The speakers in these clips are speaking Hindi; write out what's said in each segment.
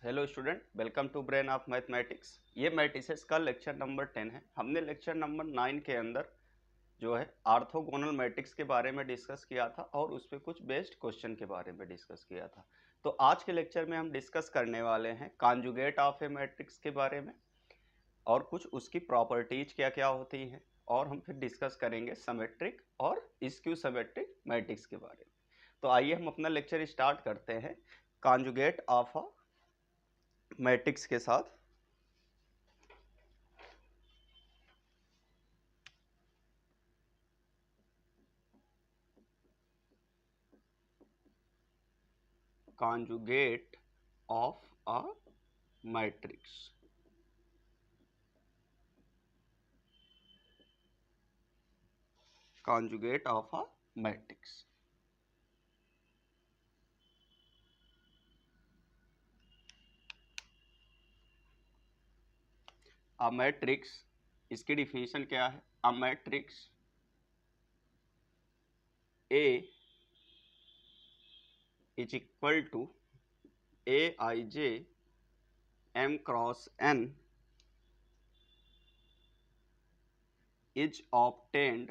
Hello student, welcome to brain of mathematics. ये मैट्रिसेस का लेक्चर नंबर 10 है। हमने लेक्चर नंबर 9 के अंदर जो है ऑर्थोगोनल मैट्रिक्स के बारे में डिस्कस किया था और उस पर कुछ बेस्ड क्वेश्चन के बारे में डिस्कस किया था। तो आज के लेक्चर में हम डिस्कस करने वाले हैं कॉन्जुगेट ऑफ ए मैट्रिक्स के बारे में और कुछ उसकी प्रॉपर्टीज क्या क्या होती हैं, और हम फिर डिस्कस करेंगे सिमेट्रिक और स्क्यू सिमेट्रिक मैट्रिक्स के बारे में। तो आइए हम अपना लेक्चर स्टार्ट करते हैं कॉन्जुगेट ऑफ अ मैट्रिक्स के साथ। conjugate of a matrix। conjugate of a matrix। a matrix, इसकी डिफिनीशन क्या है? a matrix A is equal to Aij m cross n is obtained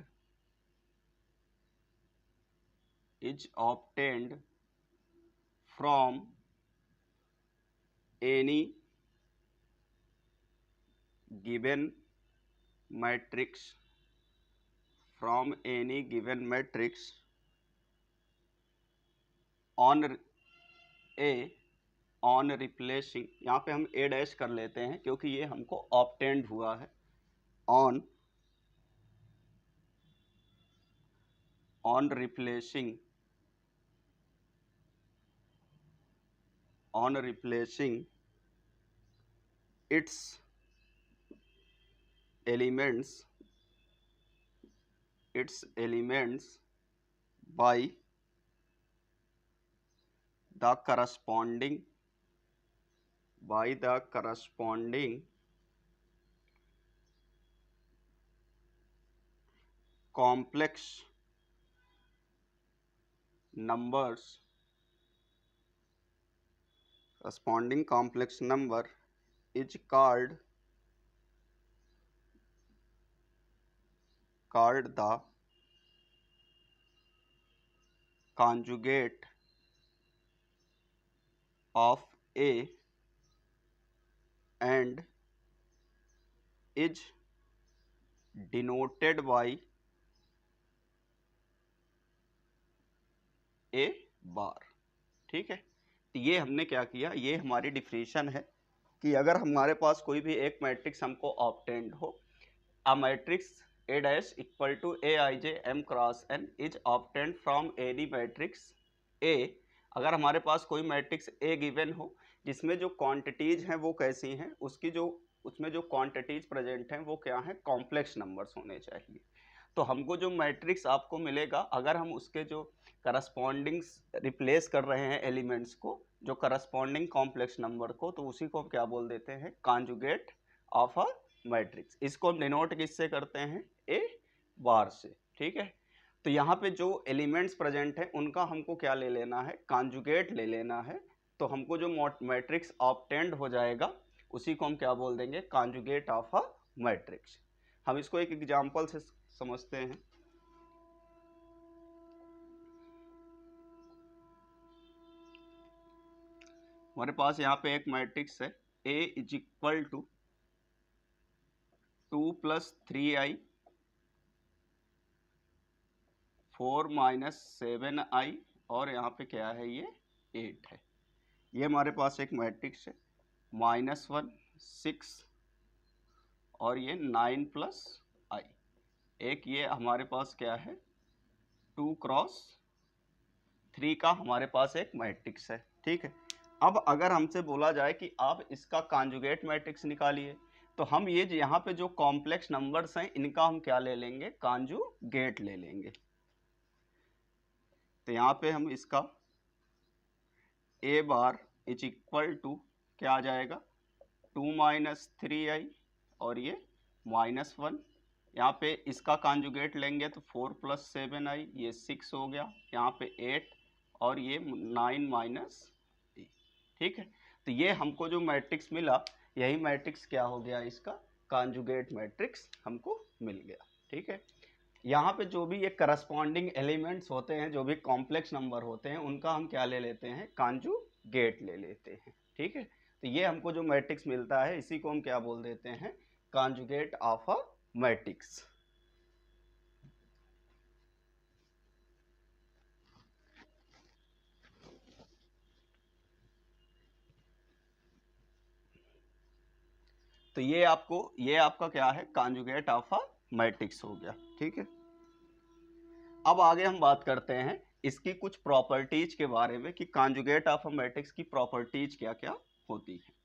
from any given matrix on replacing, यहाँ पे हम a डैश कर लेते हैं क्योंकि ये हमको ऑब्टेंड हुआ है। on replacing its elements by the corresponding complex numbers is called the conjugate of A and is denoted by A बार। ठीक है, तो ये हमने क्या किया, ये हमारी डिफिनीशन है कि अगर हमारे पास कोई भी एक मैट्रिक्स हमको ऑब्टेंड हो, a matrix A dash equal to Aij m cross n is obtained from any matrix A। अगर हमारे पास कोई मैट्रिक्स A गिवन हो जिसमें जो क्वांटिटीज हैं वो कैसी हैं, उसमें जो क्वांटिटीज प्रेजेंट हैं वो क्या हैं, कॉम्प्लेक्स नंबर्स होने चाहिए। तो हमको जो मैट्रिक्स आपको मिलेगा, अगर हम उसके जो करस्पॉन्डिंग रिप्लेस कर रहे हैं एलिमेंट्स को, जो करस्पॉन्डिंग कॉम्प्लेक्स नंबर को, तो उसी को हम क्या बोल देते हैं, कॉन्जुगेट ऑफ अ मैट्रिक्स। इसको हम डिनोट किससे करते हैं, ए बार से। ठीक है, तो यहाँ पे जो एलिमेंट्स प्रेजेंट हैं उनका हमको क्या ले लेना है, कॉन्जुगेट ले लेना है। तो हमको जो मैट्रिक्स ऑब्टेंड हो जाएगा उसी को हम क्या बोल देंगे, कॉन्जुगेट ऑफ अ मैट्रिक्स। हम इसको एक एग्जांपल से समझते हैं। हमारे पास यहाँ पे एक मैट्रिक्स है A is equal to 2 + 3i 4 - 7i और यहाँ पे क्या है, ये 8 है। ये हमारे पास एक मैट्रिक्स है -1 6 और ये 9 + i। एक ये हमारे पास क्या है 2 × 3 का हमारे पास एक मैट्रिक्स है। ठीक है, अब अगर हमसे बोला जाए कि आप इसका कॉन्जुगेट मैट्रिक्स निकालिए, तो हम ये यहाँ पे जो कॉम्प्लेक्स नंबर्स हैं इनका हम क्या ले लेंगे, कॉन्जुगेट ले लेंगे। तो यहाँ पे हम इसका A bar is equal to क्या आ जाएगा, 2 - 3i और ये -1। यहाँ पे इसका कॉन्जुगेट लेंगे तो 4 + 7i, ये 6 हो गया, यहाँ पे 8 और ये 9 - 3। ठीक है, तो ये हमको जो मैट्रिक्स मिला, यही मैट्रिक्स क्या हो गया, इसका कॉन्जुगेट मैट्रिक्स हमको मिल गया। ठीक है, यहाँ पे जो भी ये करस्पॉन्डिंग एलिमेंट्स होते हैं, जो भी कॉम्प्लेक्स नंबर होते हैं, उनका हम क्या ले लेते हैं, कॉन्जुगेट ले लेते हैं। ठीक है, तो ये हमको जो मैट्रिक्स मिलता है, इसी को हम क्या बोल देते हैं, कॉन्जुगेट ऑफ अ मैट्रिक्स। तो ये आपका क्या है, कॉन्जुगेट ऑफ अ मैट्रिक्स हो गया। ठीक है, अब आगे हम बात करते हैं इसकी कुछ प्रॉपर्टीज के बारे में कि कॉन्जुगेट ऑफ अ मैट्रिक्स की प्रॉपर्टीज क्या क्या होती है।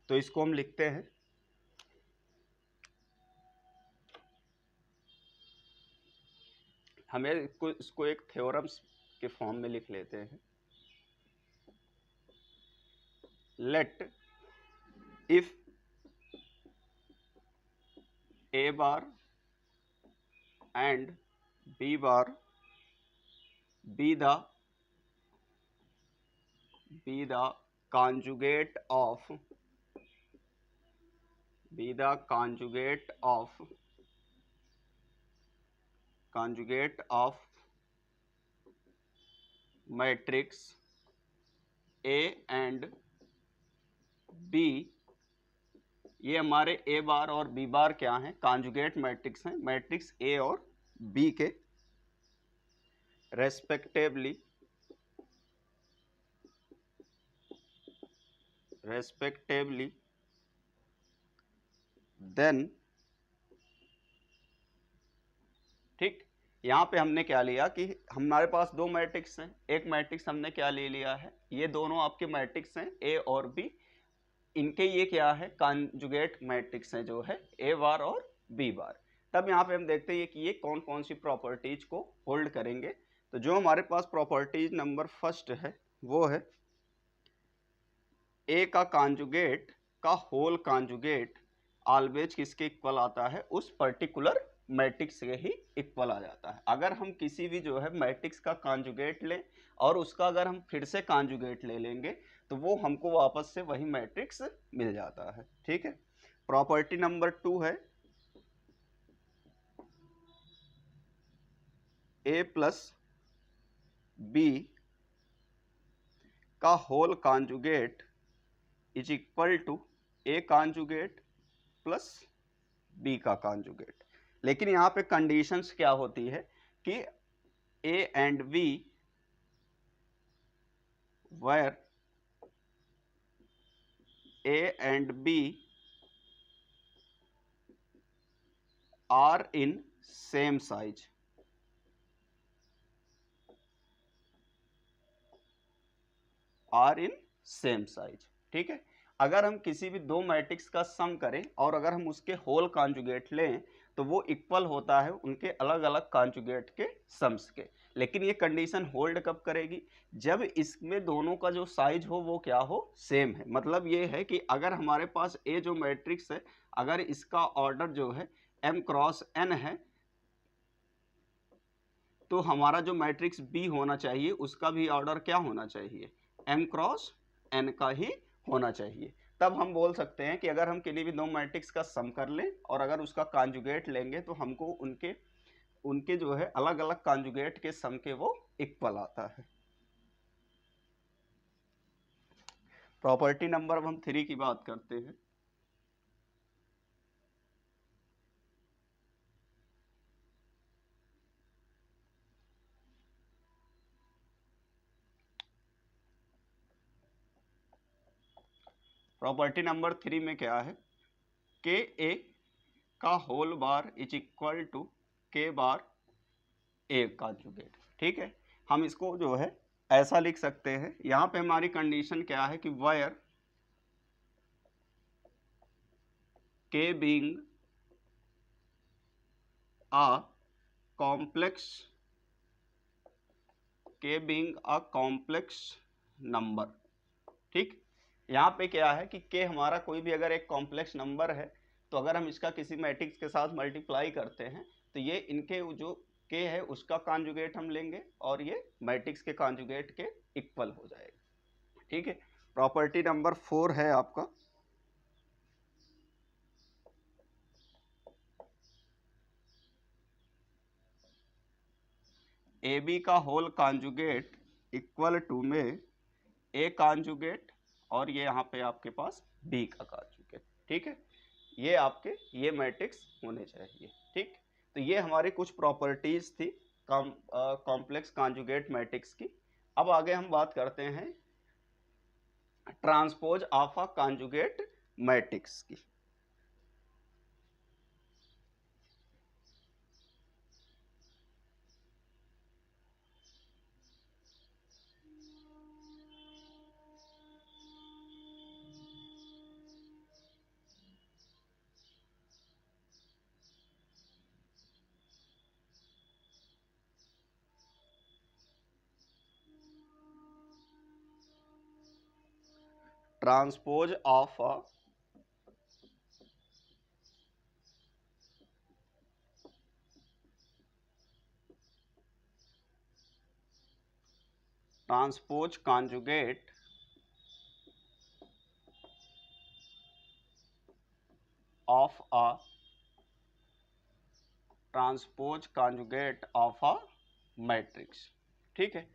तो इसको हम लिखते हैं, हमें इसको एक थ्योरम्स के फॉर्म में लिख लेते हैं। Let if a bar and b bar be the conjugate of matrix A and B। ये हमारे ए बार और बी बार क्या हैं, कॉन्जुगेट मैट्रिक्स हैं, मैट्रिक्स ए और बी के रेस्पेक्टिवली देन। ठीक, यहाँ पे हमने क्या लिया कि हमारे पास दो मैट्रिक्स हैं, एक मैट्रिक्स हमने क्या ले लिया है, ये दोनों आपके मैट्रिक्स हैं ए और बी, इनके ये क्या है, कॉन्जुगेट मैट्रिक्स हैं, जो है ए बार और बी बार। तब यहाँ पे हम देखते हैं कि ये कौन कौन सी प्रॉपर्टीज को होल्ड करेंगे। तो जो हमारे पास प्रॉपर्टीज नंबर फर्स्ट है वो है ए का कॉन्जुगेट का होल कॉन्जुगेट ऑलवेज किसके इक्वल आता है, उस पर्टिकुलर मैट्रिक्स से ही इक्वल आ जाता है। अगर हम किसी भी जो है मैट्रिक्स का कॉन्जुगेट लें और उसका अगर हम फिर से कॉन्जुगेट ले लेंगे तो वो हमको वापस से वही मैट्रिक्स मिल जाता है। ठीक है, प्रॉपर्टी नंबर 2 है ए प्लस बी का whole conjugate is equal to a conjugate plus b का कॉन्जुगेट। लेकिन यहाँ पे कंडीशंस क्या होती है कि a and b where a and b are in same size. ठीक है, अगर हम किसी भी दो मैट्रिक्स का सम करें और अगर हम उसके होल कॉन्जुगेट लें तो वो इक्वल होता है उनके अलग अलग कॉन्जुगेट के सम्स के। लेकिन ये कंडीशन होल्ड कब करेगी, जब इसमें दोनों का जो साइज हो वो क्या हो, सेम है। मतलब ये है कि अगर हमारे पास ए जो मैट्रिक्स है, अगर इसका ऑर्डर जो है m क्रॉस n है, तो हमारा जो मैट्रिक्स बी होना चाहिए उसका भी ऑर्डर क्या होना चाहिए, m क्रॉस n का ही होना चाहिए। तब हम बोल सकते हैं कि अगर हम किसी भी दो मैट्रिक्स का सम कर लें और अगर उसका कॉन्जुगेट लेंगे तो हमको उनके जो है अलग अलग कॉन्जुगेट के सम के वो इक्वल आता है। प्रॉपर्टी नंबर अब हम 3 की बात करते हैं। प्रॉपर्टी नंबर 3 में क्या है, के ए का whole bar is equal to k bar A conjugate. ठीक है, हम इसको जो है ऐसा लिख सकते हैं, यहाँ पे हमारी कंडीशन क्या है कि वायर के बीइंग अ कॉम्प्लेक्स के बीइंग अ कॉम्प्लेक्स नंबर। ठीक, यहाँ पे क्या है कि के हमारा कोई भी अगर एक कॉम्प्लेक्स नंबर है तो अगर हम इसका किसी मैट्रिक्स के साथ मल्टीप्लाई करते हैं तो ये इनके जो के है उसका कॉन्जुगेट हम लेंगे और ये मैट्रिक्स के कॉन्जुगेट के इक्वल हो जाएगा। ठीक है, प्रॉपर्टी नंबर 4 है आपका ए बी का होल कॉन्जुगेट इक्वल टू में ए कॉन्जुगेट और ये यहाँ पे आपके पास बी का कॉन्जुगेट। ठीक है, ये आपके ये मैट्रिक्स होने चाहिए। ठीक, तो ये हमारी कुछ प्रॉपर्टीज थी कॉम्प्लेक्स कॉन्जुगेट मैट्रिक्स की। अब आगे हम बात करते हैं transpose of a conjugate matrix की। Transpose of a transpose conjugate of a transpose conjugate of a matrix. ठीक है,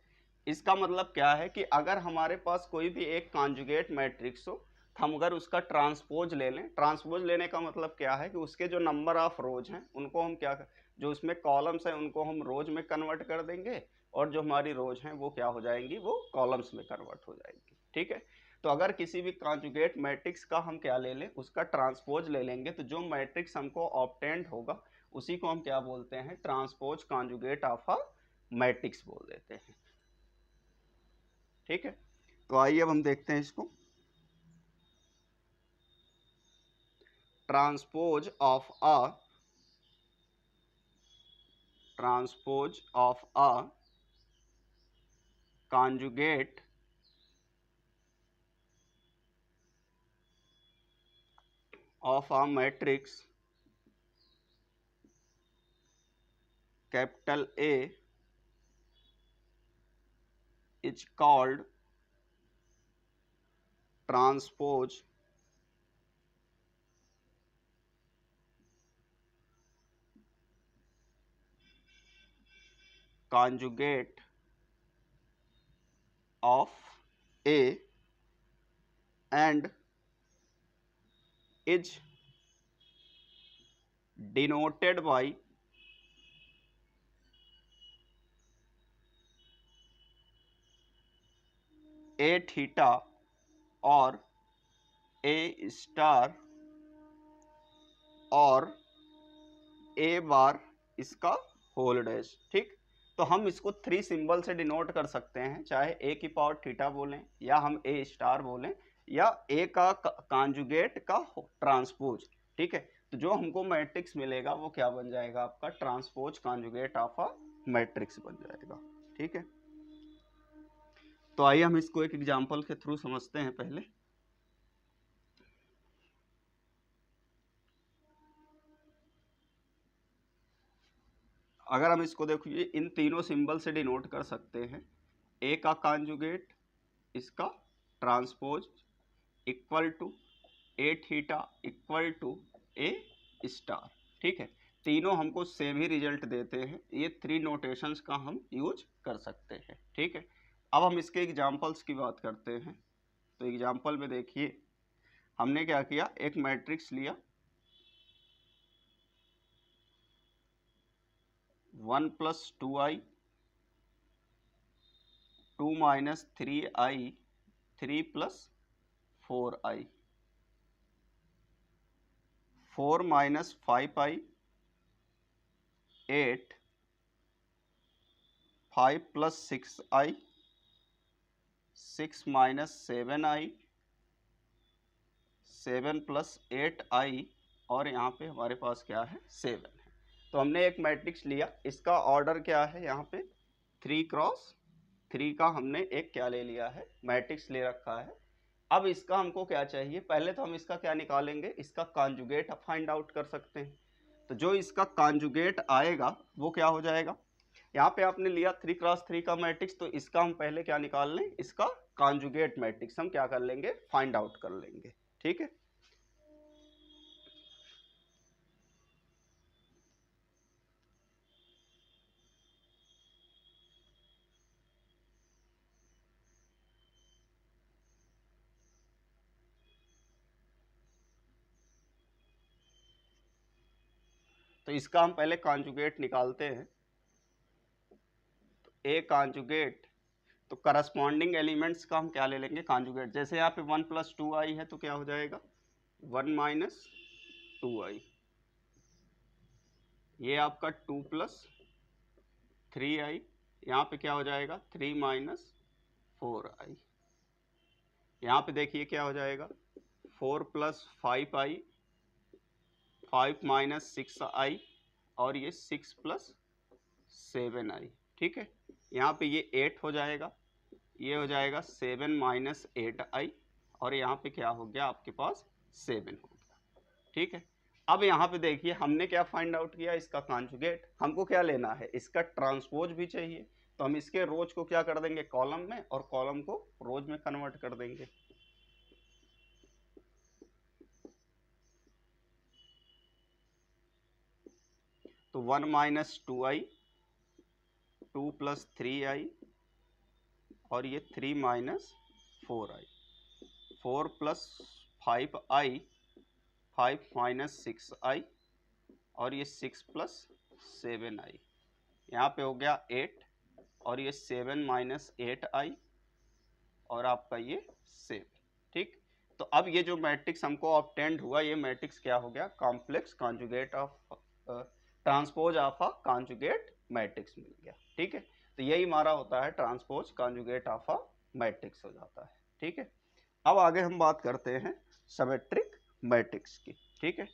इसका मतलब क्या है कि अगर हमारे पास कोई भी एक कॉन्जुगेट मैट्रिक्स हो तो हम अगर उसका ट्रांसपोज ले लें, ट्रांसपोज लेने का मतलब क्या है कि उसके जो नंबर ऑफ रोज हैं उनको हम क्या, जो उसमें कॉलम्स हैं उनको हम रोज में कन्वर्ट कर देंगे और जो हमारी रोज हैं वो क्या हो जाएंगी, वो कॉलम्स में कन्वर्ट हो जाएंगी। ठीक है, तो अगर किसी भी कॉन्जुगेट मैट्रिक्स का हम क्या ले लें, उसका ट्रांसपोज ले लेंगे तो जो मैट्रिक्स हमको ऑब्टेंड होगा उसी को हम क्या बोलते हैं, transpose conjugate of a matrix बोल देते हैं। ठीक है, तो आइए अब हम देखते हैं इसको। Transpose of a conjugate of a matrix capital A is called transpose conjugate of A and is denoted by A theta और A स्टार और A बार इसका होल डैश। ठीक, तो हम इसको 3 सिंबल से डिनोट कर सकते हैं, चाहे A की पावर थीटा बोलें या हम A स्टार बोलें या A का कॉन्जुगेट का ट्रांसपोज। ठीक है, तो जो हमको मैट्रिक्स मिलेगा वो क्या बन जाएगा, आपका transpose conjugate of a matrix बन जाएगा। ठीक है, तो आइए हम इसको एक एग्जांपल के थ्रू समझते हैं पहले। अगर हम इसको देखिए इन तीनों सिंबल से डिनोट कर सकते हैं, ए का कॉन्जुगेट, इसका transpose equal to a theta equal to a star. ठीक है, तीनों हमको सेम ही रिजल्ट देते हैं, ये 3 नोटेशंस का हम यूज कर सकते हैं। ठीक है, अब हम इसके एग्जांपल्स की बात करते हैं। तो एग्जांपल में देखिए हमने क्या किया, एक मैट्रिक्स लिया 1 + 2i 2 - 3i 3 + 4i 4 - 5i 8 5 + 6i 6 - 7i 7 + 8i और यहाँ पे हमारे पास क्या है 7 है। तो हमने एक मैट्रिक्स लिया, इसका ऑर्डर क्या है, यहाँ पे 3x3 का हमने एक क्या ले लिया है, मैट्रिक्स ले रखा है। अब इसका हमको क्या चाहिए, पहले तो हम इसका क्या निकालेंगे, इसका कॉन्जुगेट फाइंड आउट कर सकते हैं। तो जो इसका कॉन्जुगेट आएगा वो क्या हो जाएगा, यहाँ पे आपने लिया 3x3 का मैट्रिक्स, तो इसका हम पहले क्या निकाल लें, इसका कॉन्जुगेट मैट्रिक्स हम क्या कर लेंगे, फाइंड आउट कर लेंगे। ठीक है, तो इसका हम पहले कॉन्जुगेट निकालते हैं। तो ए कॉन्जुगेट, तो करस्पॉन्डिंग एलिमेंट्स का हम क्या ले लेंगे, कॉन्जुगेट। जैसे यहाँ पे 1 + 2i है तो क्या हो जाएगा 1 - 2i, ये आपका 2 + 3i, यहाँ पे क्या हो जाएगा 3 - 4i, यहाँ पे देखिए क्या हो जाएगा 4 + 5i, 5 - 6i, और ये 6 + 7i। ठीक है, यहाँ पे ये 8 हो जाएगा, ये हो जाएगा 7 - 8i, और यहाँ पे क्या हो गया आपके पास 7 हो गया। ठीक है, अब यहाँ पे देखिए हमने क्या फाइंड आउट किया, इसका कॉन्जुगेट। हमको क्या लेना है, इसका ट्रांसपोज भी चाहिए, तो हम इसके रोज को क्या कर देंगे कॉलम में, और कॉलम को रोज में कन्वर्ट कर देंगे। तो 1 - 2i, 2 + 3i, और ये 3 - 4i, 4 + 5i, 5 - 6i, और ये 6 + 7i, यहाँ पे हो गया 8, और ये 7 - 8i, और आपका ये 7। ठीक, तो अब ये जो मैट्रिक्स हमको ऑब्टेंड हुआ, ये मैट्रिक्स क्या हो गया, complex conjugate of transpose of a conjugate matrix मिल गया। ठीक है, तो यही हमारा होता है transpose conjugate of a matrix हो जाता है। ठीक है, अब आगे हम बात करते हैं सिमेट्रिक मैट्रिक्स की। ठीक है,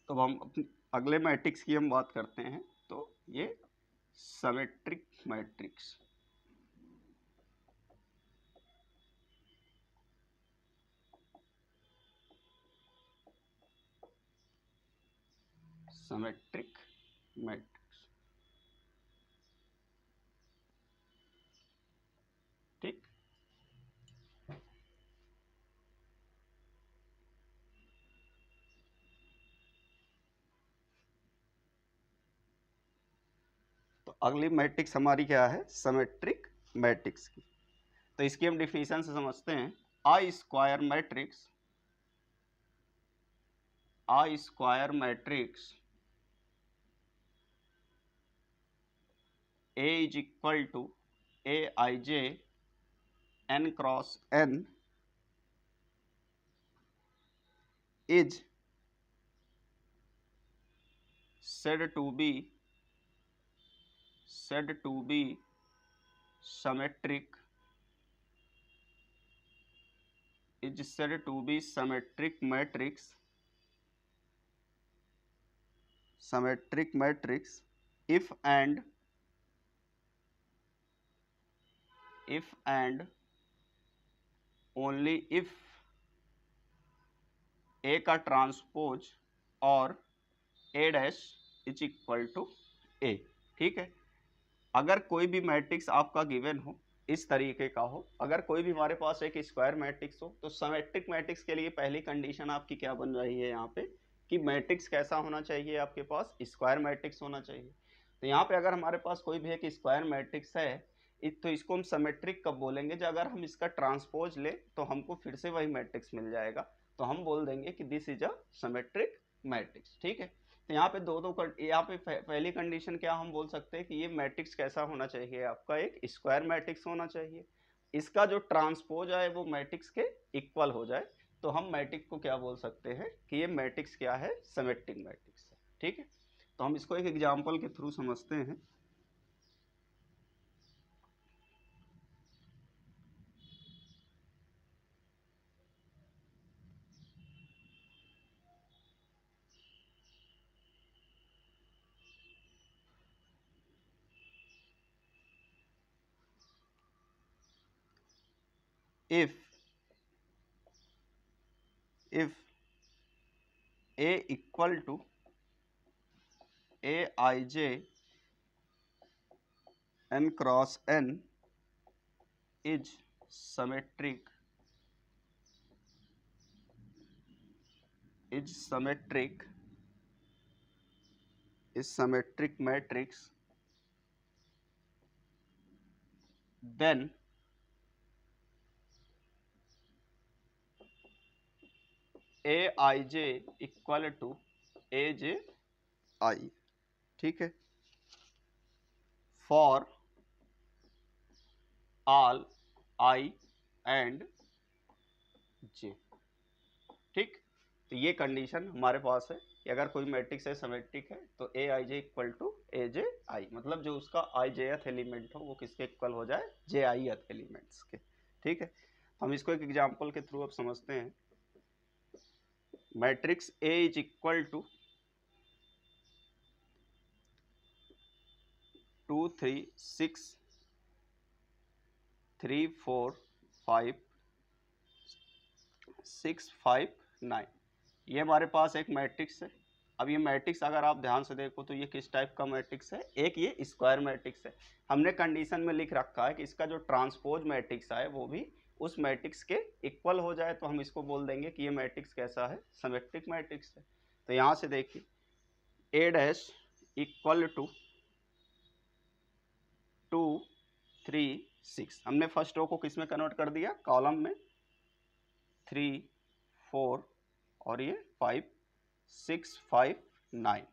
तो हम अगले मैट्रिक्स की हम बात करते हैं। तो ये सिमेट्रिक मैट्रिक्स, सिमेट्रिक मैट्रिक्स। ठीक, तो अगली मैट्रिक्स हमारी क्या है, सिमेट्रिक मैट्रिक्स की। तो इसकी हम डिफिनीशन से समझते हैं। A square matrix A is equal to Aij n × n is said to be symmetric, symmetric matrix if and only if A का ट्रांसपोज और A dash is equal to A। ठीक है, अगर कोई भी मैट्रिक्स आपका गिवन हो, इस तरीके का हो, अगर कोई भी हमारे पास एक स्क्वायर मैट्रिक्स हो, तो सिमेट्रिक मैट्रिक्स के लिए पहली कंडीशन आपकी क्या बन रही है यहाँ पे, कि मैट्रिक्स कैसा होना चाहिए, आपके पास स्क्वायर मैट्रिक्स होना चाहिए। तो यहाँ पे अगर हमारे पास कोई भी एक स्क्वायर मैट्रिक्स है, तो इसको हम सिमेट्रिक कब बोलेंगे, जब अगर हम इसका ट्रांसपोज ले तो हमको फिर से वही मैट्रिक्स मिल जाएगा, तो हम बोल देंगे कि this is a symmetric matrix. ठीक है, तो यहाँ पे यहाँ पे पहली कंडीशन क्या हम बोल सकते हैं कि ये मैट्रिक्स कैसा होना चाहिए, आपका एक स्क्वायर मैट्रिक्स होना चाहिए, इसका जो ट्रांसपोज आए वो मैट्रिक्स के इक्वल हो जाए, तो हम मैट्रिक्स को क्या बोल सकते हैं कि ये मैट्रिक्स क्या है, सिमेट्रिक मैट्रिक्स है। ठीक है, तो हम इसको एक एग्जांपल के थ्रू समझते हैं। if A equal to Aij n cross n is symmetric matrix, then Aij equal to Aj I। ठीक है, for all I and J। ठीक, तो ये कंडीशन हमारे पास है कि अगर कोई मैट्रिक्स है सिमेट्रिक है तो Aij equal to Aj I, मतलब जो उसका ijth एलिमेंट हो वो किसके इक्वल हो जाए, jith एलिमेंट्स के। ठीक है, हम इसको एक एग्जांपल के थ्रू अब समझते हैं। Matrix A is equal to 2 3 6 3 4 5 6 5 9, ये हमारे पास एक मैट्रिक्स है। अब ये मैट्रिक्स अगर आप ध्यान से देखो तो ये किस टाइप का मैट्रिक्स है, एक ये स्क्वायर मैट्रिक्स है। हमने कंडीशन में लिख रखा है कि इसका जो ट्रांसपोज मैट्रिक्स है वो भी उस मैट्रिक्स के इक्वल हो जाए, तो हम इसको बोल देंगे कि ये मैट्रिक्स कैसा है, सिमेट्रिक मैट्रिक्स है। तो यहाँ से देखिए A डैश इक्वल टू 2 3 6, हमने फर्स्ट रो को किस में कन्वर्ट कर दिया, कॉलम में, 3 4 और ये 5 6 5 9।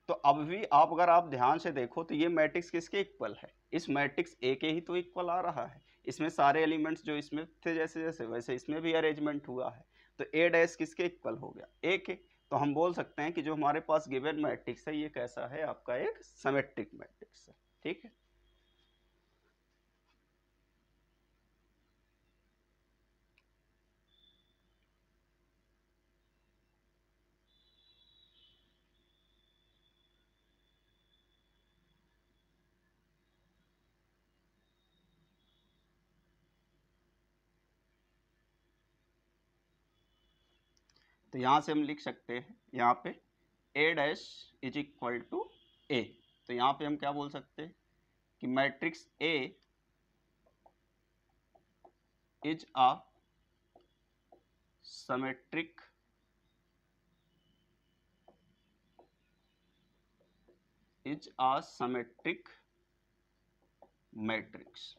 तो अब भी अगर आप ध्यान से देखो तो ये मैट्रिक्स किसके इक्वल है, इस मैट्रिक्स ए के ही तो इक्वल आ रहा है। इसमें सारे एलिमेंट्स जो इसमें थे जैसे जैसे वैसे इसमें भी अरेंजमेंट हुआ है, तो ए डैश किसके इक्वल हो गया, ए के। तो हम बोल सकते हैं कि जो हमारे पास गिवन मैट्रिक्स है ये कैसा है, आपका एक सिमेट्रिक मैट्रिक्स है। ठीक है, तो यहाँ से हम लिख सकते हैं, यहाँ पे A dash is equal to A, तो यहाँ पे हम क्या बोल सकते हैं कि matrix A is a symmetric matrix.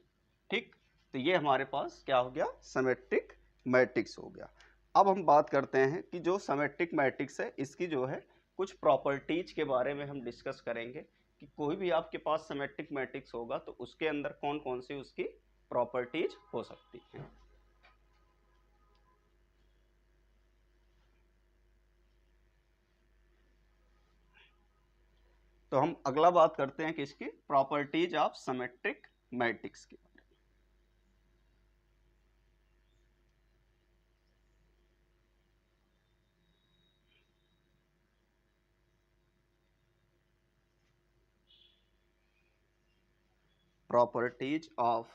ठीक, तो ये हमारे पास क्या हो गया, सिमेट्रिक मैट्रिक्स हो गया। अब हम बात करते हैं कि जो सिमेट्रिक मैट्रिक्स है इसकी जो है कुछ प्रॉपर्टीज के बारे में हम डिस्कस करेंगे कि कोई भी आपके पास सिमेट्रिक मैट्रिक्स होगा तो उसके अंदर कौन कौन सी उसकी प्रॉपर्टीज हो सकती हैं। तो हम अगला बात करते हैं किसकी, प्रॉपर्टीज ऑफ सिमेट्रिक मैट्रिक्स की। Properties of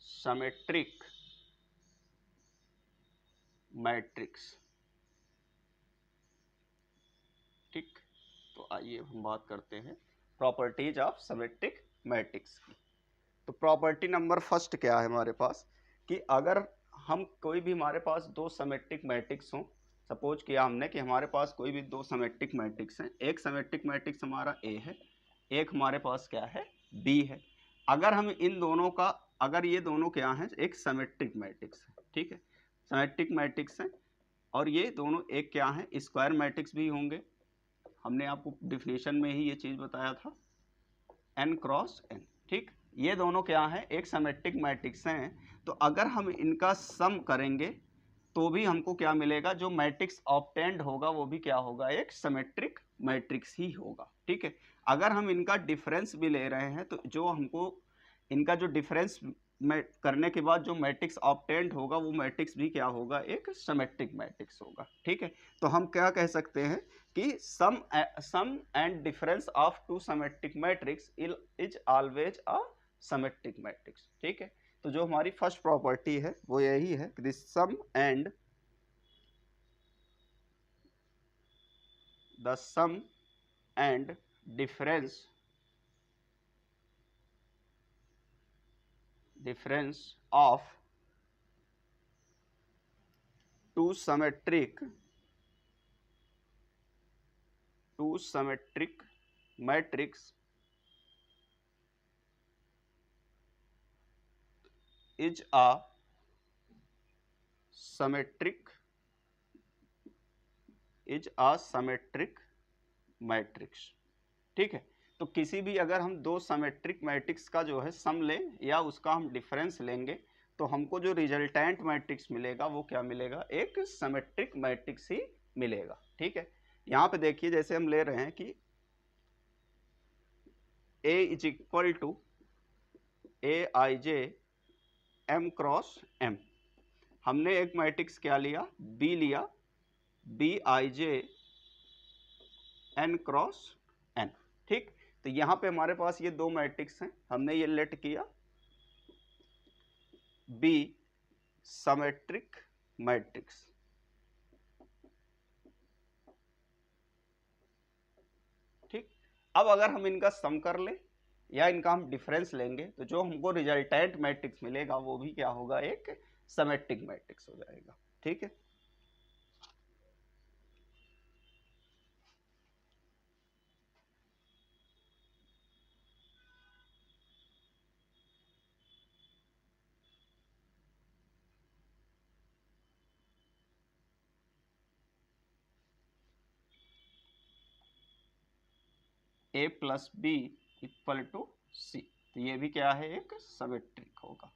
symmetric matrix. ठीक, तो आइए हम बात करते हैं प्रॉपर्टीज ऑफ सिमेट्रिक मैट्रिक्स की। तो प्रॉपर्टी नंबर फर्स्ट क्या है हमारे पास कि अगर हम कोई भी हमारे पास दो सिमेट्रिक मैट्रिक्स हों, सपोज किया हमने कि हमारे पास कोई भी दो सिमेट्रिक मैट्रिक्स हैं, एक सिमेट्रिक मैट्रिक्स हमारा ए है, एक हमारे पास क्या है बी है। अगर हम इन दोनों का, अगर ये दोनों क्या हैं, एक सिमेट्रिक मैट्रिक्स है, ठीक है, सिमेट्रिक मैट्रिक्स है, और ये दोनों एक क्या है, स्क्वायर मैट्रिक्स भी होंगे। हमने आपको डिफिनेशन में ही ये चीज बताया था, n क्रॉस n, ठीक। ये दोनों क्या है, एक सिमेट्रिक मैट्रिक्स हैं। तो अगर हम इनका सम करेंगे तो भी हमको क्या मिलेगा, जो मैट्रिक्स ऑब्टेंड होगा वो भी क्या होगा, एक सिमेट्रिक मैट्रिक्स ही होगा, ठीक है। अगर हम इनका डिफरेंस भी ले रहे हैं तो जो हमको इनका जो डिफरेंस में करने के बाद जो मैट्रिक्स ऑब्टेंड होगा वो मैट्रिक्स भी क्या होगा, एक सिमेट्रिक मैट्रिक्स होगा, ठीक है। तो हम क्या कह सकते हैं कि sum and difference of two symmetric matrix is always a symmetric matrix, ठीक है। तो जो हमारी फर्स्ट प्रॉपर्टी है वो यही है कि sum and the sum and difference of two symmetric matrix is a symmetric matrix, ठीक है। तो किसी भी अगर हम दो सिमेट्रिक मैट्रिक्स का जो है सम लें या उसका हम डिफरेंस लेंगे तो हमको जो रिजल्टेंट मैट्रिक्स मिलेगा वो क्या मिलेगा, एक सिमेट्रिक मैट्रिक्स ही मिलेगा, ठीक है। यहाँ पे देखिए जैसे हम ले रहे हैं कि A is equal to Aij m cross m। हमने एक मैट्रिक्स क्या लिया, B लिया, Bij n क्रॉस n, ठीक। तो यहाँ पे हमारे पास ये दो मैट्रिक्स हैं, हमने ये लेट किया B सिमेट्रिक मैट्रिक्स, ठीक। अब अगर हम इनका सम कर लें या इनका हम डिफरेंस लेंगे तो जो हमको रिजल्टेंट मैट्रिक्स मिलेगा वो भी क्या होगा, एक सिमेट्रिक मैट्रिक्स हो जाएगा, ठीक है। A plus B equal to C, तो ये भी क्या है, एक सिमेट्रिक होगा,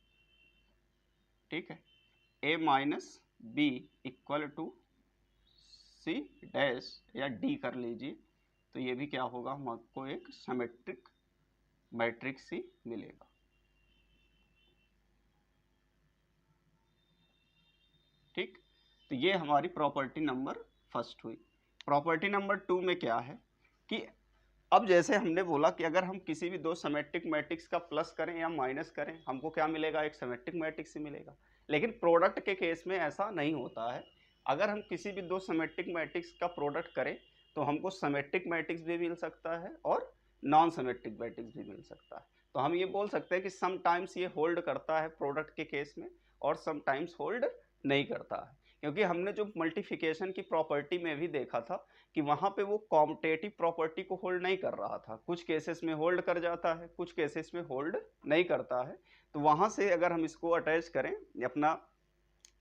ठीक है। A minus b equal to c dash या डी कर लीजिए, तो ये भी क्या होगा, हमको एक सिमेट्रिक मैट्रिक्स ही मिलेगा, ठीक। तो ये हमारी प्रॉपर्टी नंबर फर्स्ट हुई। प्रॉपर्टी नंबर 2 में क्या है कि अब जैसे हमने बोला कि अगर हम किसी भी दो सिमेट्रिक मैट्रिक्स का प्लस करें या माइनस करें हमको क्या मिलेगा, एक सिमेट्रिक मैट्रिक्स ही मिलेगा। लेकिन प्रोडक्ट के केस में ऐसा नहीं होता है। अगर हम किसी भी दो सिमेट्रिक मैट्रिक्स का प्रोडक्ट करें तो हमको सिमेट्रिक मैट्रिक्स भी मिल सकता है और नॉन सिमेट्रिक मैट्रिक्स भी मिल सकता है। तो हम ये बोल सकते हैं कि समटाइम्स ये होल्ड करता है प्रोडक्ट के केस में और समटाइम्स होल्ड नहीं करता है, क्योंकि हमने जो मल्टीप्लिकेशन की प्रॉपर्टी में भी देखा था कि वहाँ पे वो कॉम्यूटेटिव प्रॉपर्टी को होल्ड नहीं कर रहा था, कुछ केसेस में होल्ड कर जाता है, कुछ केसेस में होल्ड नहीं करता है। तो वहाँ से अगर हम इसको अटैच करें, अपना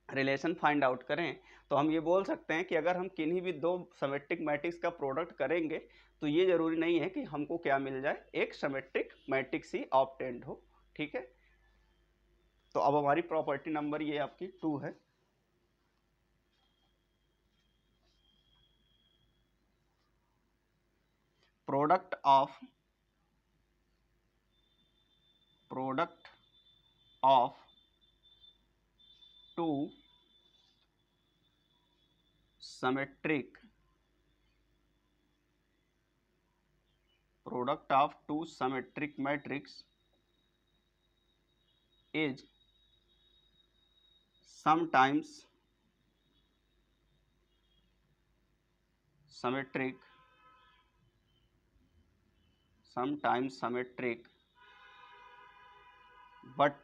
रिलेशन फाइंड आउट करें, तो हम ये बोल सकते हैं कि अगर हम किन्हीं भी दो सिमेट्रिक मैट्रिक्स का प्रोडक्ट करेंगे तो ये जरूरी नहीं है कि हमको क्या मिल जाए, एक सिमेट्रिक मैट्रिक्स ही ऑब्टेंड हो, ठीक है। तो अब हमारी प्रॉपर्टी नंबर ये आपकी 2 है। Product of two symmetric matrix is sometimes symmetric but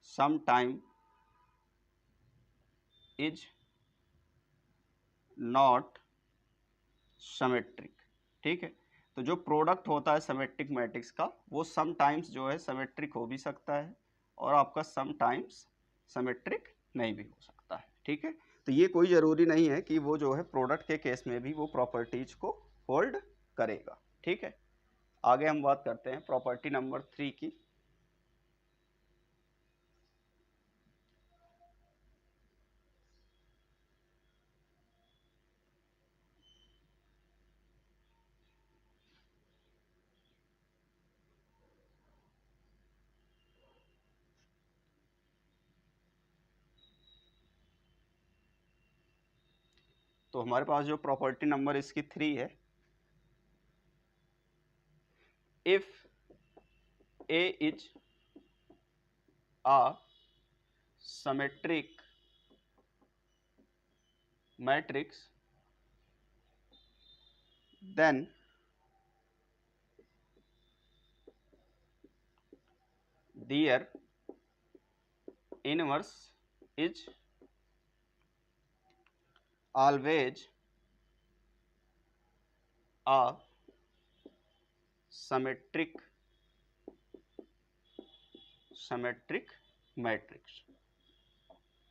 sometimes is not symmetric, ठीक है। तो जो प्रोडक्ट होता है सिमेट्रिक मैट्रिक्स का वो सम टाइम्स जो है सिमेट्रिक हो भी सकता है और आपका सम टाइम्स सिमेट्रिक नहीं भी हो सकता है, ठीक है। तो ये कोई ज़रूरी नहीं है कि वो जो है प्रोडक्ट के केस में भी वो प्रॉपर्टीज को होल्ड करेगा, ठीक है। आगे हम बात करते हैं प्रॉपर्टी नंबर 3 की। तो हमारे पास जो प्रॉपर्टी नंबर इसकी 3 है, if A is a symmetric matrix, then their inverse is always a symmetric matrix,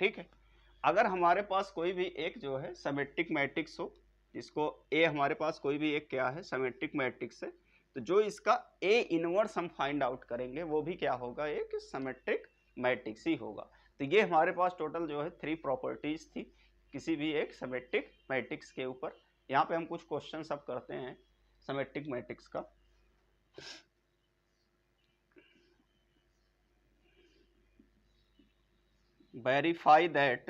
ठीक है। अगर हमारे पास कोई भी एक जो है सिमेट्रिक मैट्रिक्स हो, जिसको ए हमारे पास कोई भी एक क्या है सिमेट्रिक मैट्रिक्स है, तो जो इसका ए इनवर्स हम फाइंड आउट करेंगे वो भी क्या होगा, एक सिमेट्रिक मैट्रिक्स ही होगा। तो ये हमारे पास टोटल जो है 3 प्रॉपर्टीज थी किसी भी एक सिमेट्रिक मैट्रिक्स के ऊपर। यहाँ पे हम कुछ क्वेश्चन सब करते हैं सिमेट्रिक मैट्रिक्स का। Verify that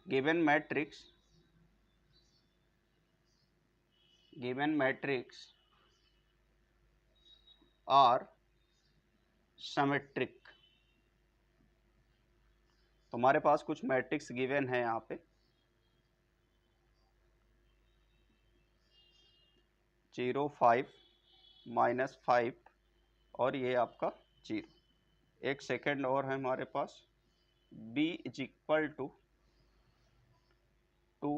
given matrix are symmetric। तो हमारे पास कुछ मैट्रिक्स गिवन है यहाँ पे 0 5 -5 और ये आपका 0। एक सेकेंड और है हमारे पास b इज इक्वल टू 2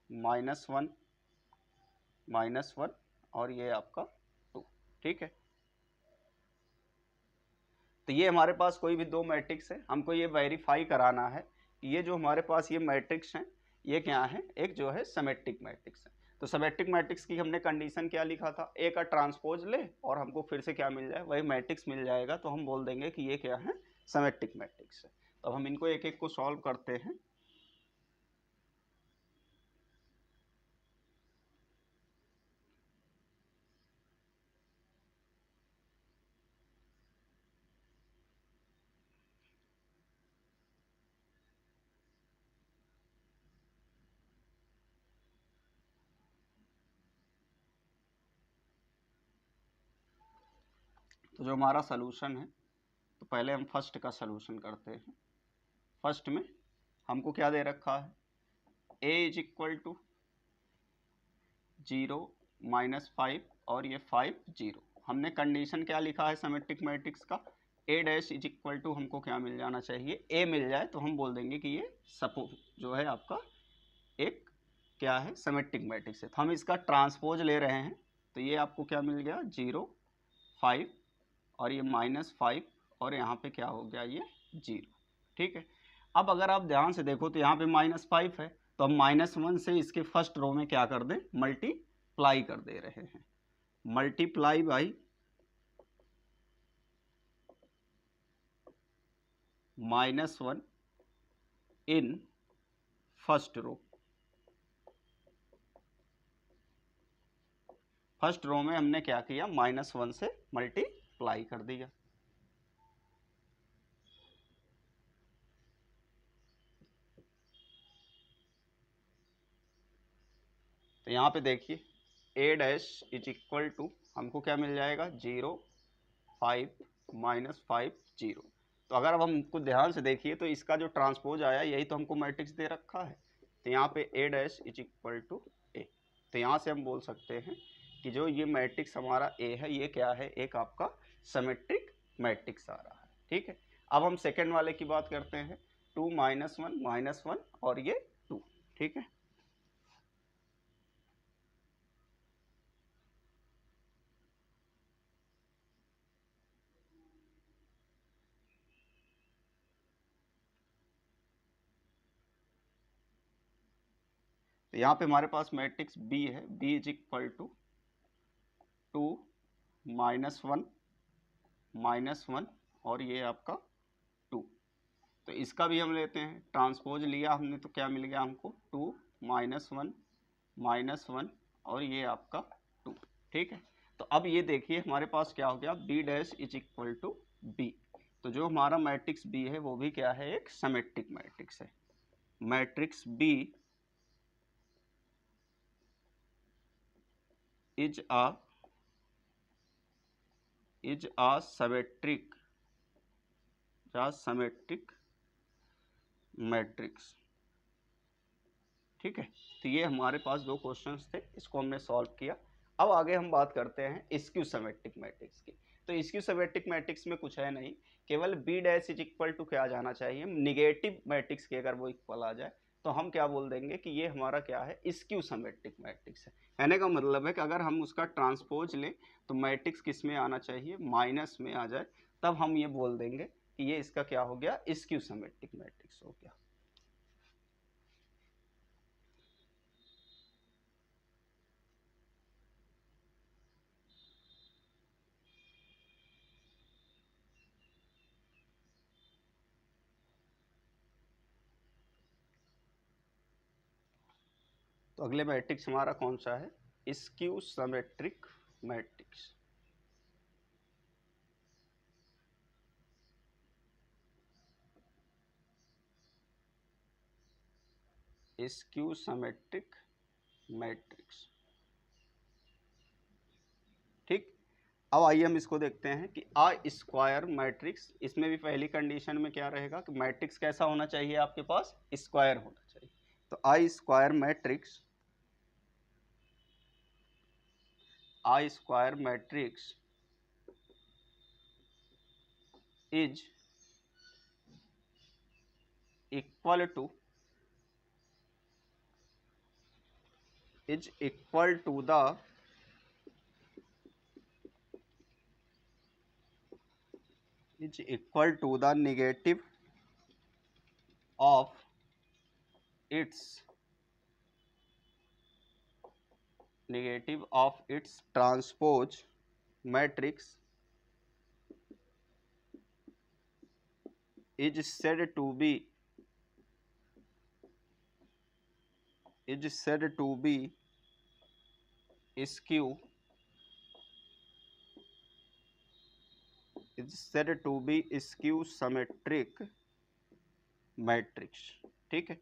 -1 -1 और ये आपका 2, ठीक है। तो ये हमारे पास कोई भी दो मैट्रिक्स है, हमको ये वेरीफाई कराना है कि ये जो हमारे पास ये मैट्रिक्स हैं ये क्या है, एक जो है सिमेट्रिक मैट्रिक्स है। तो सिमेट्रिक मैट्रिक्स की हमने कंडीशन क्या लिखा था, ए का ट्रांसपोज ले और हमको फिर से क्या मिल जाए, वही मैट्रिक्स मिल जाएगा, तो हम बोल देंगे कि ये क्या है, सिमेट्रिक मैट्रिक्स है। तो हम इनको एक एक को सॉल्व करते हैं। तो जो हमारा सलूशन है, तो पहले हम फर्स्ट का सलूशन करते हैं। फर्स्ट में हमको क्या दे रखा है, ए इज इक्वल टू 0 -5 और ये 5 0। हमने कंडीशन क्या लिखा है सिमेट्रिक मैट्रिक्स का, ए डैश इज इक्वल टू हमको क्या मिल जाना चाहिए, ए मिल जाए तो हम बोल देंगे कि ये सपोज जो है आपका एक क्या है सिमेट्रिक मैट्रिक्स है। तो हम इसका ट्रांसपोज ले रहे हैं, तो ये आपको क्या मिल गया 0 5 और ये -5 और यहाँ पे क्या हो गया ये 0, ठीक है। अब अगर आप ध्यान से देखो तो यहाँ पे -5 है, तो हम -1 से इसके फर्स्ट रो में क्या कर दें, मल्टीप्लाई कर दे रहे हैं, multiply by -1 in first row. First row में हमने क्या किया, -1 से मल्टीप्लाई कर दिया। तो यहाँ पे देखिए ए डैश इज इक्वल टू हमको क्या मिल जाएगा 0 5 -5 0। तो अगर अब हमको ध्यान से देखिए तो इसका जो ट्रांसपोज आया यही तो हमको मैट्रिक्स दे रखा है। तो यहाँ पे ए डैश इज इक्वल टू ए। तो यहाँ से हम बोल सकते हैं कि जो ये मैट्रिक्स हमारा ए है ये क्या है, एक आपका सिमेट्रिक मैट्रिक्स आ रहा है, ठीक है। अब हम सेकेंड वाले की बात करते हैं, 2 -1 -1 और ये 2, ठीक है। तो यहाँ पे हमारे पास मैट्रिक्स बी है, बी इज इक्वल टू 2 -1 -1 और ये आपका 2। तो इसका भी हम लेते हैं, ट्रांसपोज लिया हमने तो क्या मिल गया हमको 2 -1 -1 और ये आपका 2। ठीक है, तो अब ये देखिए हमारे पास क्या हो गया, b dash is equal to b. तो जो हमारा मैट्रिक्स बी है वो भी क्या है, एक सिमेट्रिक मैट्रिक्स है। Matrix b is a symmetric matrix. ठीक है, तो ये हमारे पास दो क्वेश्चंस थे, इसको हमने सॉल्व किया। अब आगे हम बात करते हैं स्क्यू सिमेट्रिक मैट्रिक्स की। तो स्क्यू सिमेट्रिक मैट्रिक्स में कुछ है नहीं, केवल b dash is equal to क्या जाना चाहिए, निगेटिव मैट्रिक्स के अगर वो इक्वल आ जाए तो हम क्या बोल देंगे कि ये हमारा क्या है, स्क्यू सिमेट्रिक मैट्रिक्स है। कहने का मतलब है कि अगर हम उसका ट्रांसपोज लें तो मैट्रिक्स किस में आना चाहिए, माइनस में आ जाए, तब हम ये बोल देंगे कि ये इसका क्या हो गया, स्क्यू सिमेट्रिक मैट्रिक्स हो गया। तो अगले मैट्रिक्स हमारा कौन सा है, skew symmetric matrix. Skew symmetric matrix. ठीक, अब आइए हम इसको देखते हैं कि आ स्क्वायर मैट्रिक्स, इसमें भी पहली कंडीशन में क्या रहेगा कि मैट्रिक्स कैसा होना चाहिए, आपके पास स्क्वायर होना चाहिए। तो a square matrix is equal to the negative of its transpose matrix is said to be skew symmetric matrix. ठीक है,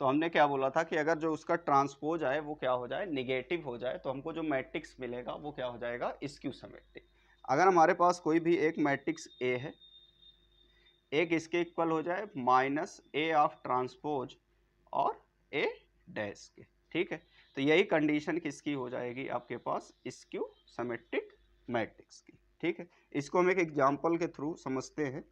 तो हमने क्या बोला था कि अगर जो उसका ट्रांसपोज आए वो क्या हो जाए, निगेटिव हो जाए, तो हमको जो मैट्रिक्स मिलेगा वो क्या हो जाएगा, स्क्यू सिमेट्रिक। अगर हमारे पास कोई भी एक मैट्रिक्स ए है, एक इसके इक्वल हो जाए माइनस ए ऑफ ट्रांसपोज और ए डैश के। ठीक है, तो यही कंडीशन किसकी हो जाएगी, आपके पास स्क्यू सिमेट्रिक मैट्रिक्स की। ठीक है, इसको हम एक एग्जांपल के थ्रू समझते हैं।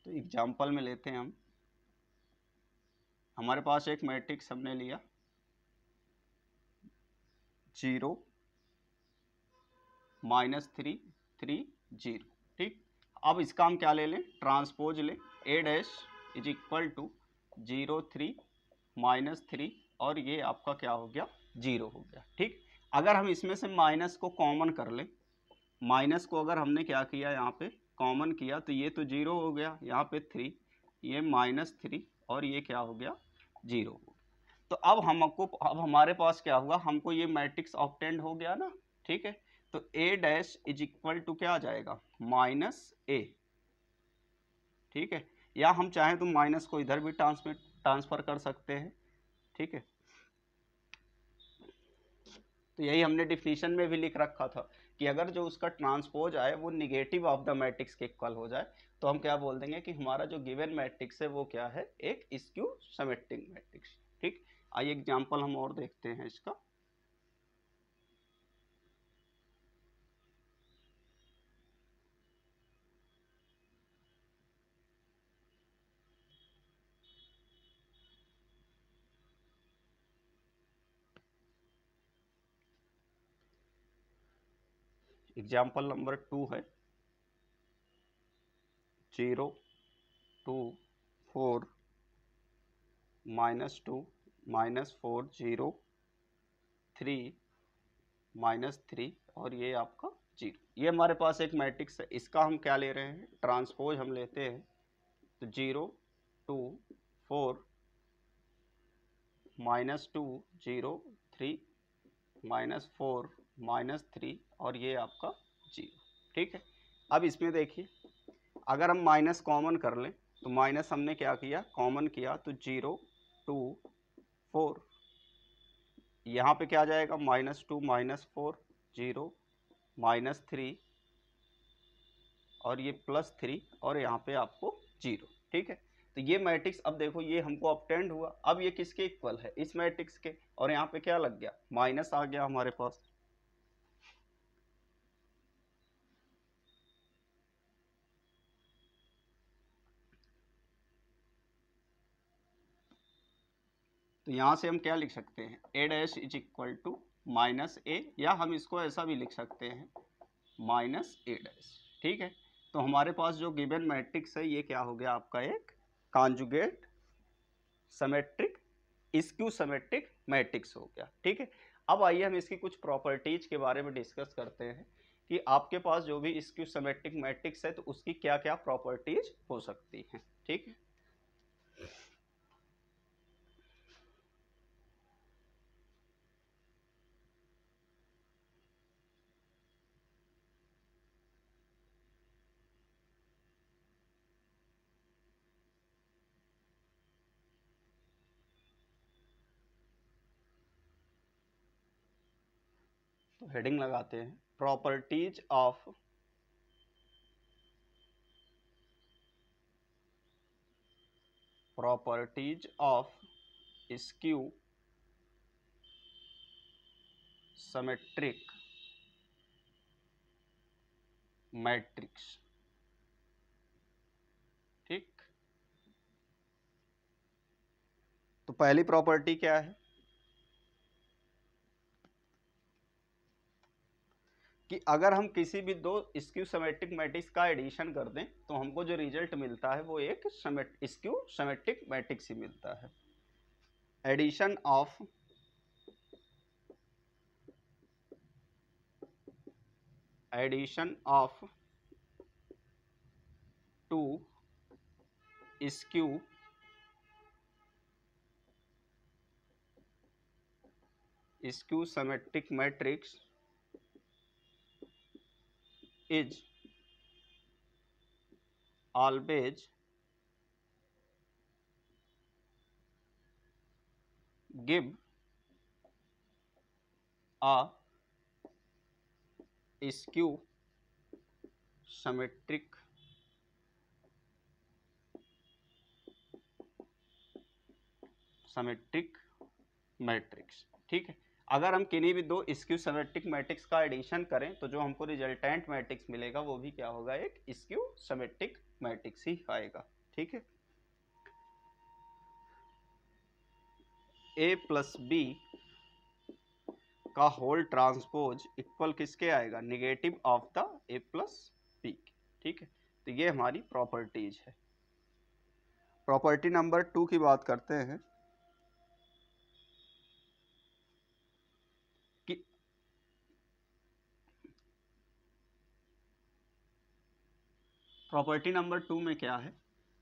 तो एग्जांपल में लेते हैं हम, हमारे पास एक मैट्रिक्स हमने लिया 0 -3 3 0। ठीक, अब इसका हम क्या ले लें, ट्रांसपोज लें, ए डैश इज इक्वल टू 0 3 -3 और ये आपका क्या हो गया, 0 हो गया। ठीक, अगर हम इसमें से माइनस को कॉमन कर लें, माइनस को अगर हमने क्या किया यहाँ पे कॉमन किया तो ये तो 0 हो गया, यहाँ पे 3, ये -3 और ये क्या हो गया, 0 हो गया। तो अब हमारे पास क्या हुआ, हमको ये मैट्रिक्स ऑब्टेंड हो गया ना। ठीक है, तो ए डैश इज इक्वल टू क्या आ जाएगा, -a। ठीक है, या हम चाहें तो माइनस को इधर भी ट्रांसफर कर सकते हैं। ठीक है, तो यही हमने डिफिनीशन में भी लिख रखा था कि अगर जो उसका ट्रांसपोज आए वो निगेटिव ऑफ द मैट्रिक्स के इक्वल हो जाए तो हम क्या बोल देंगे कि हमारा जो गिवन मैट्रिक्स है वो क्या है, एक स्क्यू सिमेट्रिक मैट्रिक्स। ठीक, आइए एग्जांपल हम और देखते हैं इसका। एग्जाम्पल नंबर 2 है 0 2 4 -2 -4 0 3 -3 और ये आपका 0। ये हमारे पास एक मैट्रिक्स है, इसका हम क्या ले रहे हैं, ट्रांसपोज हम लेते हैं। तो 0 2 4 -2 0 3 -4 -3 और ये आपका 0। ठीक है, अब इसमें देखिए अगर हम माइनस कॉमन कर लें तो माइनस हमने क्या किया, कॉमन किया, तो 0 2 4 यहाँ पे क्या जाएगा, -2 -4 0 -3 और ये +3 और यहाँ पे आपको 0। ठीक है, तो ये मैट्रिक्स अब देखो ये हमको ऑब्टेंड हुआ। अब ये किसके इक्वल है, इस मैट्रिक्स के, और यहाँ पे क्या लग गया, माइनस आ गया हमारे पास। तो यहाँ से हम क्या लिख सकते हैं, a dash is equal to -a, या हम इसको ऐसा भी लिख सकते हैं -a डैश। ठीक है, तो हमारे पास जो गिवन मैट्रिक्स है ये क्या हो गया आपका, एक conjugate symmetric skew symmetric matrix हो गया। ठीक है, अब आइए हम इसकी कुछ प्रॉपर्टीज के बारे में डिस्कस करते हैं कि आपके पास जो भी स्क्यू सिमेट्रिक मैट्रिक्स है तो उसकी क्या क्या प्रॉपर्टीज हो सकती हैं। ठीक है, तो हेडिंग लगाते हैं, properties of skew symmetric matrix. ठीक, तो पहली प्रॉपर्टी क्या है कि अगर हम किसी भी दो स्क्यू सिमेट्रिक मैट्रिक्स का एडिशन कर दें तो हमको जो रिजल्ट मिलता है वो एक स्क्यू सिमेट्रिक मैट्रिक्स ही मिलता है। Addition of two skew symmetric matrix is always give a skew symmetric matrix. ठीक है, अगर हम किन्हीं भी दो स्क्यू सिमेट्रिक मैट्रिक्स का एडिशन करें तो जो हमको रिजल्टेंट मैट्रिक्स मिलेगा वो भी क्या होगा, एक स्क्यू सिमेट्रिक मैट्रिक्स ही आएगा। ठीक है, a प्लस बी का होल ट्रांसपोज इक्वल किसके आएगा, negative of the a plus b. ठीक है, तो ये हमारी प्रॉपर्टीज है। प्रॉपर्टी नंबर 2 की बात करते हैं कि प्रॉपर्टी नंबर 2 में क्या है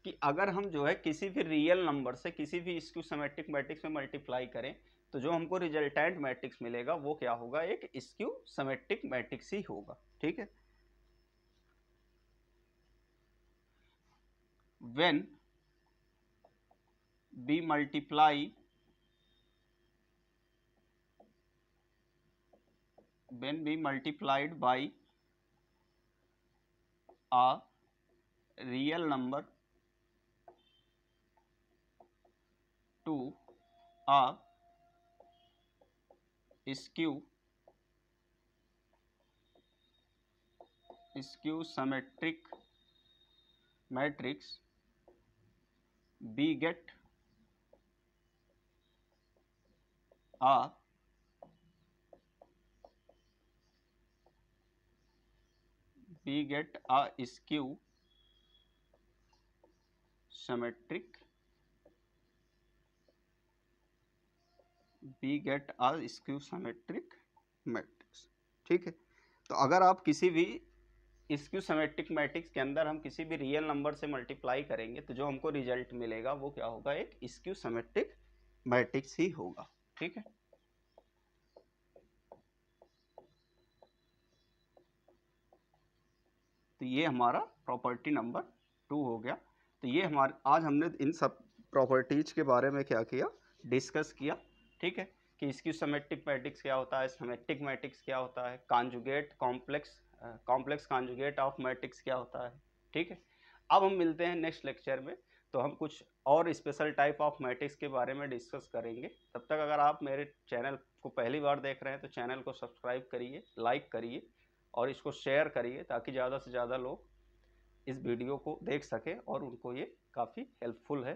कि अगर हम जो है किसी भी रियल नंबर से किसी भी स्क्यू सिमेट्रिक मैट्रिक्स में मल्टीप्लाई करें तो जो हमको रिजल्टेंट मैट्रिक्स मिलेगा वो क्या होगा, एक स्क्यू सिमेट्रिक मैट्रिक्स ही होगा। ठीक है, when we multiplied by a real number to a skew symmetric matrix, we get a we get a skew symmetric matrix. ठीक है, तो अगर आप किसी भी स्क्यू सिमेट्रिक मैट्रिक्स के अंदर हम किसी भी रियल नंबर से मल्टीप्लाई करेंगे तो जो हमको रिजल्ट मिलेगा वो क्या होगा, एक स्क्यू सिमेट्रिक मैट्रिक्स ही होगा। ठीक है, तो ये हमारा प्रॉपर्टी नंबर 2 हो गया। तो ये हमारे आज हमने इन सब प्रॉपर्टीज के बारे में क्या किया, डिस्कस किया। ठीक है, कि स्क्यू सिमेट्रिक मैट्रिक्स क्या होता है, सिमेट्रिक मैट्रिक्स क्या होता है, conjugate complex conjugate of matrix क्या होता है। ठीक है, अब हम मिलते हैं नेक्स्ट लेक्चर में, तो हम कुछ और स्पेशल टाइप ऑफ मैट्रिक्स के बारे में डिस्कस करेंगे। तब तक अगर आप मेरे चैनल को पहली बार देख रहे हैं तो चैनल को सब्सक्राइब करिए, लाइक करिए और इसको शेयर करिए ताकि ज़्यादा से ज़्यादा लोग इस वीडियो को देख सकें और उनको ये काफ़ी हेल्पफुल है।